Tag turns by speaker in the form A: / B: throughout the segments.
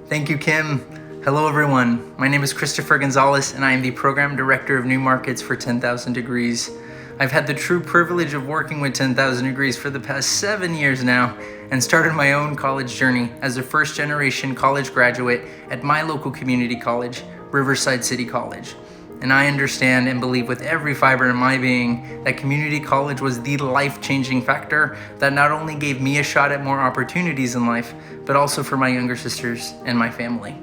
A: Thank you, Kim. Hello, everyone. My name is Christopher Gonzalez, and I am the Program Director of New Markets for 10,000 Degrees. I've had the true privilege of working with 10,000 Degrees for the past 7 years now, and started my own college journey as a first-generation college graduate at my local community college, Riverside City College. And I understand and believe with every fiber in my being that community college was the life-changing factor that not only gave me a shot at more opportunities in life, but also for my younger sisters and my family.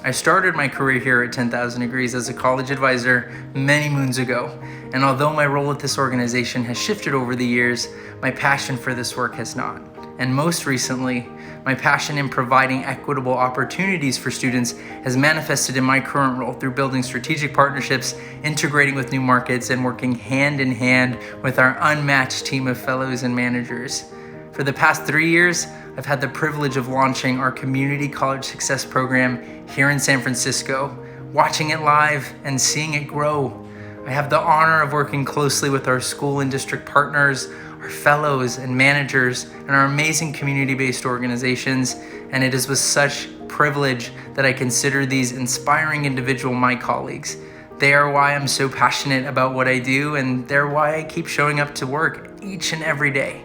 A: I started my career here at 10,000 Degrees as a college advisor many moons ago, and although my role at this organization has shifted over the years, my passion for this work has not. And most recently, my passion in providing equitable opportunities for students has manifested in my current role through building strategic partnerships, integrating with new markets, and working hand in hand with our unmatched team of fellows and managers. For the past 3 years, I've had the privilege of launching our Community College Success Program here in San Francisco, watching it live and seeing it grow. I have the honor of working closely with our school and district partners, our fellows and managers, and our amazing community-based organizations, and it is with such privilege that I consider these inspiring individuals my colleagues. They are why I'm so passionate about what I do, and they're why I keep showing up to work each and every day.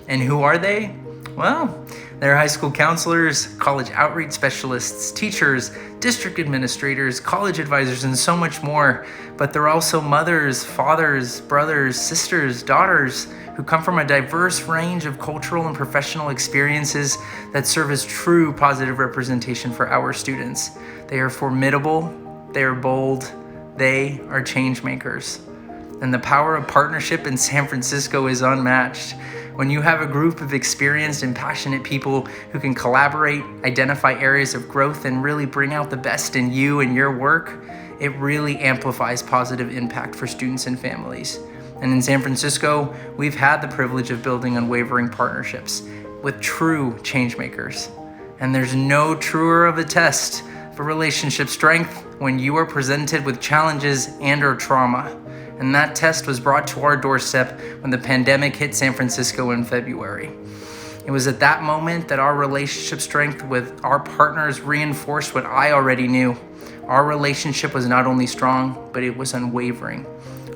A: And who are they? Well, they're high school counselors, college outreach specialists, teachers, district administrators, college advisors, and so much more. But they're also mothers, fathers, brothers, sisters, daughters, who come from a diverse range of cultural and professional experiences that serve as true positive representation for our students. They are formidable, they are bold, they are change makers. And the power of partnership in San Francisco is unmatched. When you have a group of experienced and passionate people who can collaborate, identify areas of growth, and really bring out the best in you and your work, it really amplifies positive impact for students and families. And in San Francisco, we've had the privilege of building unwavering partnerships with true change makers. And there's no truer of a test for relationship strength when you are presented with challenges and or trauma. And that test was brought to our doorstep when the pandemic hit San Francisco in February. It was at that moment that our relationship strength with our partners reinforced what I already knew. Our relationship was not only strong, but it was unwavering.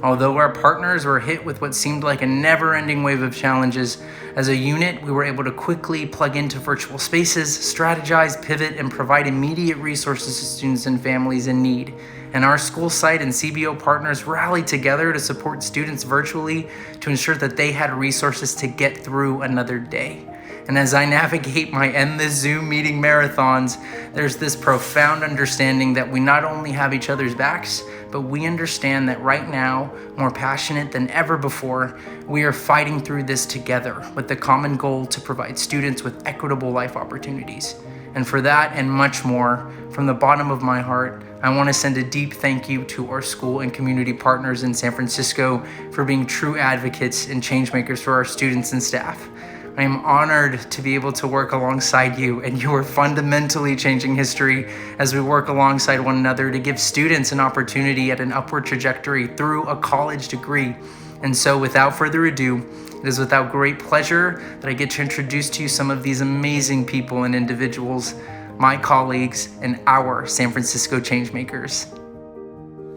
A: Although our partners were hit with what seemed like a never-ending wave of challenges, as a unit, we were able to quickly plug into virtual spaces, strategize, pivot, and provide immediate resources to students and families in need. And our school site and CBO partners rallied together to support students virtually to ensure that they had resources to get through another day. And as I navigate my endless Zoom meeting marathons, there's this profound understanding that we not only have each other's backs, but we understand that right now, more passionate than ever before, we are fighting through this together with the common goal to provide students with equitable life opportunities. And for that and much more, from the bottom of my heart, I want to send a deep thank you to our school and community partners in San Francisco for being true advocates and change makers for our students and staff. I am honored to be able to work alongside you, and you are fundamentally changing history as we work alongside one another to give students an opportunity at an upward trajectory through a college degree. And so without further ado, it is without great pleasure that I get to introduce to you some of these amazing people and individuals, my colleagues, and our San Francisco Changemakers.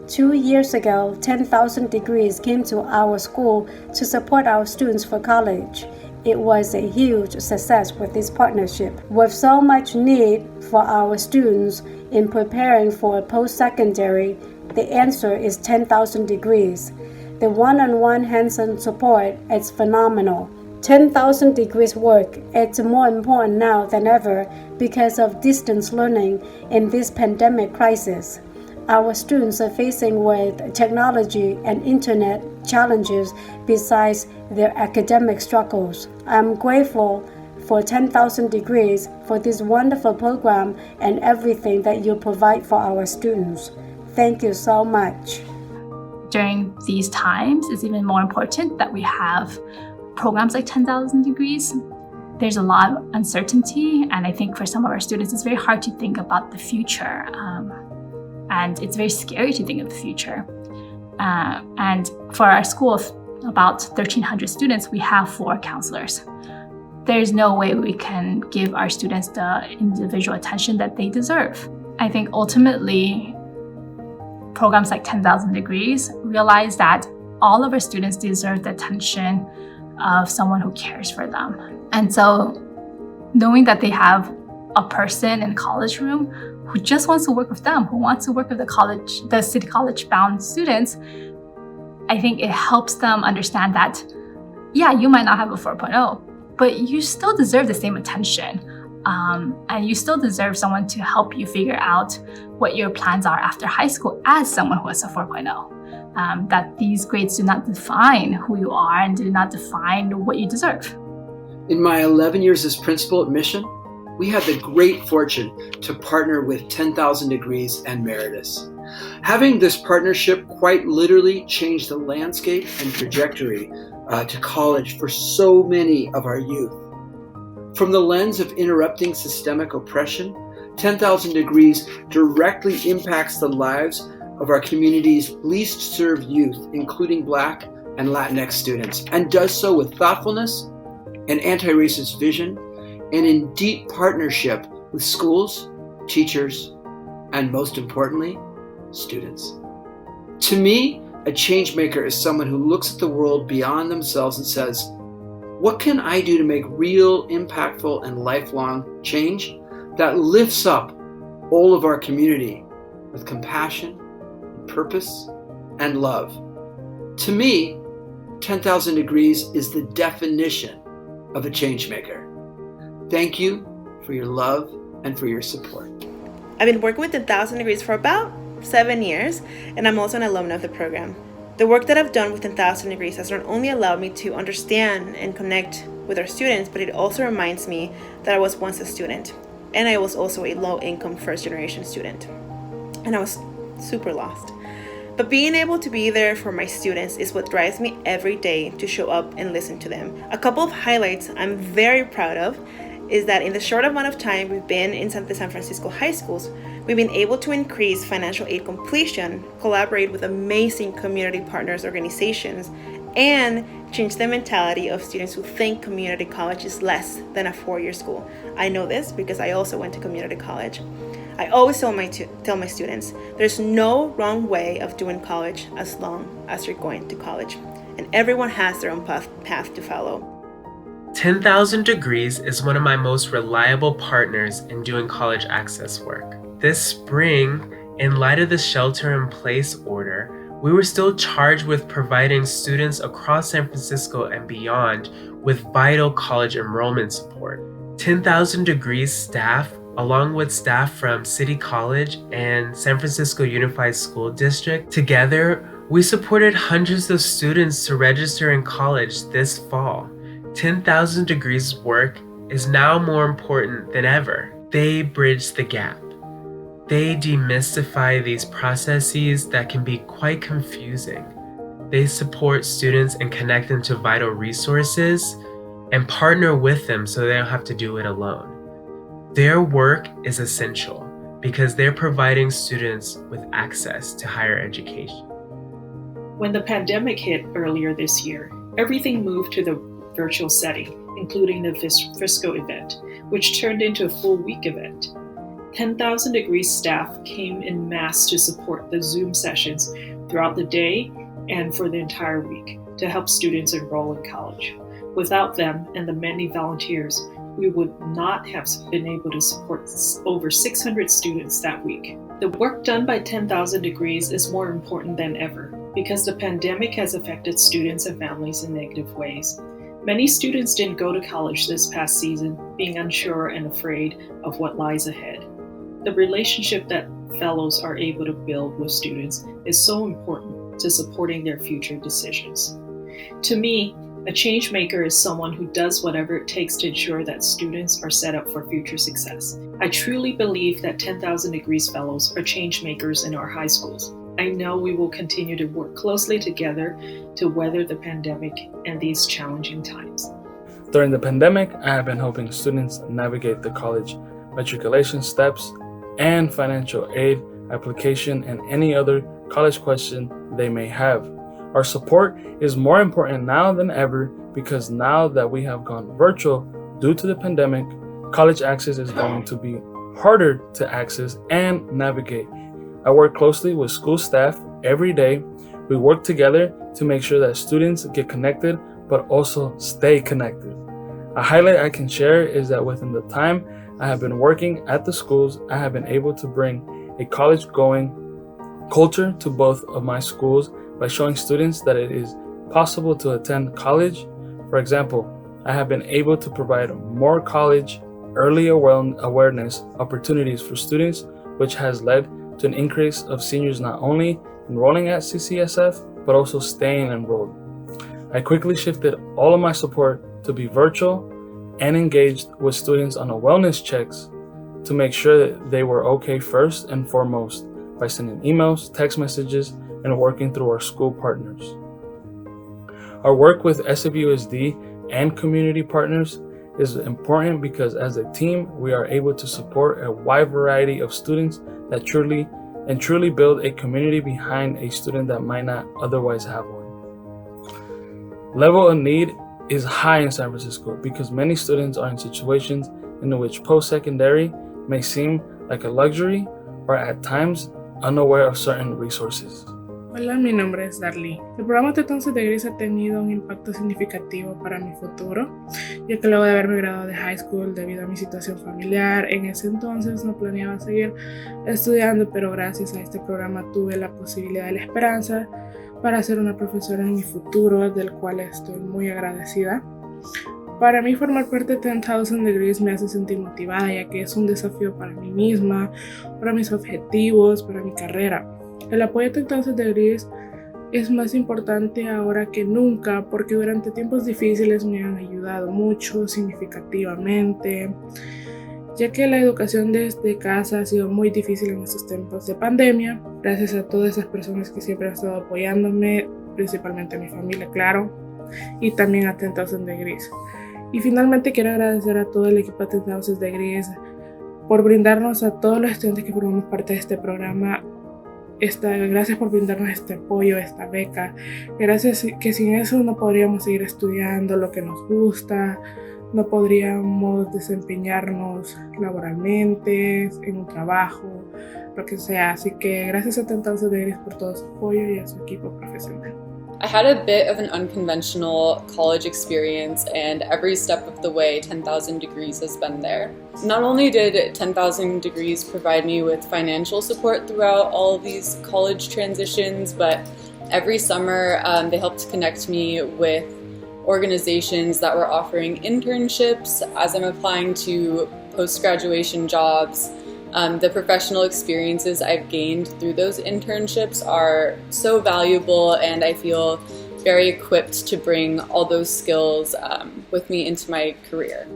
B: 2 years ago, 10,000 Degrees came to our school to support our students for college. It was a huge success with this partnership. With so much need for our students in preparing for post-secondary, the answer is 10,000 Degrees. The one-on-one hands-on support is phenomenal. 10,000 Degrees work is more important now than ever because of distance learning in this pandemic crisis. Our students are facing with technology and internet challenges besides their academic struggles. I'm grateful for 10,000 Degrees for this wonderful program and everything that you provide for our students. Thank you so much.
C: During these times, it's even more important that we have programs like 10,000 Degrees. There's a lot of uncertainty, and I think for some of our students, it's very hard to think about the future. And it's very scary to think of the future. And for our school of about 1,300 students, we have 4 counselors. there's no way we can give our students the individual attention that they deserve. I think ultimately, programs like 10,000 Degrees realize that all of our students deserve the attention of someone who cares for them. And so knowing that they have a person in the college room who just wants to work with them, who wants to work with the city college bound students, I think it helps them understand that, yeah, you might not have a 4.0, but you still deserve the same attention. And you still deserve someone to help you figure out what your plans are after high school as someone who has a 4.0. That these grades do not define who you are and do not define what you deserve.
D: In my 11 years as principal at Mission, we had the great fortune to partner with 10,000 Degrees and Meritus. Having this partnership quite literally changed the landscape and trajectory to college for so many of our youth. From the lens of interrupting systemic oppression, 10,000 Degrees directly impacts the lives of our community's least served youth, including Black and Latinx students, and does so with thoughtfulness and anti-racist vision, and in deep partnership with schools, teachers, and most importantly, students. To me, a change maker is someone who looks at the world beyond themselves and says, what can I do to make real, impactful, and lifelong change that lifts up all of our community with compassion, purpose, and love? To me, 10,000 Degrees is the definition of a change maker. Thank you for your love and for your support.
E: I've been working with 10,000 Degrees for about 7 years, and I'm also an alumna of the program. The work that I've done with 10,000 Degrees has not only allowed me to understand and connect with our students, but it also reminds me that I was once a student, and I was also a low-income first-generation student, and I was super lost. But being able to be there for my students is what drives me every day to show up and listen to them. A couple of highlights I'm very proud of is that in the short amount of time we've been in the San Francisco high schools, we've been able to increase financial aid completion, collaborate with amazing community partners organizations, and change the mentality of students who think community college is less than a 4-year school. I know this because I also went to community college. I always tell my students, there's no wrong way of doing college as long as you're going to college, and everyone has their own path to follow.
F: 10,000 Degrees is one of my most reliable partners in doing college access work. This spring, in light of the shelter-in-place order, we were still charged with providing students across San Francisco and beyond with vital college enrollment support. 10,000 Degrees staff, along with staff from City College and San Francisco Unified School District, together, we supported hundreds of students to register in college this fall. 10,000 Degrees work is now more important than ever. They bridge the gap. They demystify these processes that can be quite confusing. They support students and connect them to vital resources and partner with them so they don't have to do it alone. Their work is essential because they're providing students with access to higher education.
G: When the pandemic hit earlier this year, everything moved to the virtual setting, including the Frisco event, which turned into a full week event. 10,000 Degrees staff came in mass to support the Zoom sessions throughout the day and for the entire week to help students enroll in college. Without them and the many volunteers, we would not have been able to support over 600 students that week. The work done by 10,000 Degrees is more important than ever because the pandemic has affected students and families in negative ways. Many students didn't go to college this past season, being unsure and afraid of what lies ahead. The relationship that fellows are able to build with students is so important to supporting their future decisions. To me, a change maker is someone who does whatever it takes to ensure that students are set up for future success. I truly believe that 10,000 Degrees fellows are change makers in our high schools. I know we will continue to work closely together to weather the pandemic and these challenging times.
H: During the pandemic, I have been helping students navigate the college matriculation steps and financial aid application and any other college question they may have. Our support is more important now than ever because now that we have gone virtual, due to the pandemic, college access is going to be harder to access and navigate. I work closely with school staff every day. We work together to make sure that students get connected, but also stay connected. A highlight I can share is that within the time I have been working at the schools, I have been able to bring a college-going culture to both of my schools by showing students that it is possible to attend college. For example, I have been able to provide more college early awareness opportunities for students, which has led to an increase of seniors not only enrolling at CCSF, but also staying enrolled. I quickly shifted all of my support to be virtual and engaged with students on a wellness checks to make sure that they were okay first and foremost by sending emails, text messages, and working through our school partners. Our work with SFUSD and community partners is important because as a team, we are able to support a wide variety of students that truly build a community behind a student that might not otherwise have one. Level of need is high in San Francisco because many students are in situations in which post-secondary may seem like a luxury or at times unaware of certain resources.
I: Hola, mi nombre es Darly. El programa 10,000 Degrees ha tenido un impacto significativo para mi futuro, ya que luego de haberme graduado de high school debido a mi situación familiar, en ese entonces no planeaba seguir estudiando, pero gracias a este programa tuve la posibilidad y la esperanza para ser una profesora en mi futuro, del cual estoy muy agradecida. Para mí formar parte de 10,000 Degrees me hace sentir motivada, ya que es un desafío para mí misma, para mis objetivos, para mi carrera. El apoyo de 10,000 Degrees es más importante ahora que nunca porque durante tiempos difíciles me han ayudado mucho, significativamente, ya que la educación desde casa ha sido muy difícil en estos tiempos de pandemia. Gracias a todas esas personas que siempre han estado apoyándome, principalmente a mi familia, claro, y también a 10,000 Degrees. Y finalmente quiero agradecer a todo el equipo de 10,000 Degrees por brindarnos a todos los estudiantes que formamos parte de este programa. Gracias por brindarnos este apoyo, esta beca. Gracias que sin eso no podríamos seguir estudiando lo que nos gusta, no podríamos desempeñarnos laboralmente, en un trabajo, lo que sea. Así que gracias a 10,000 Degrees por todo su apoyo y a su equipo profesional.
J: I had a bit of an unconventional college experience, and every step of the way 10,000 Degrees has been there. Not only did 10,000 Degrees provide me with financial support throughout all of these college transitions, but every summer they helped connect me with organizations that were offering internships as I'm applying to post-graduation jobs. The professional experiences I've gained through those internships are so valuable, and I feel very equipped to bring all those skills with me into my career.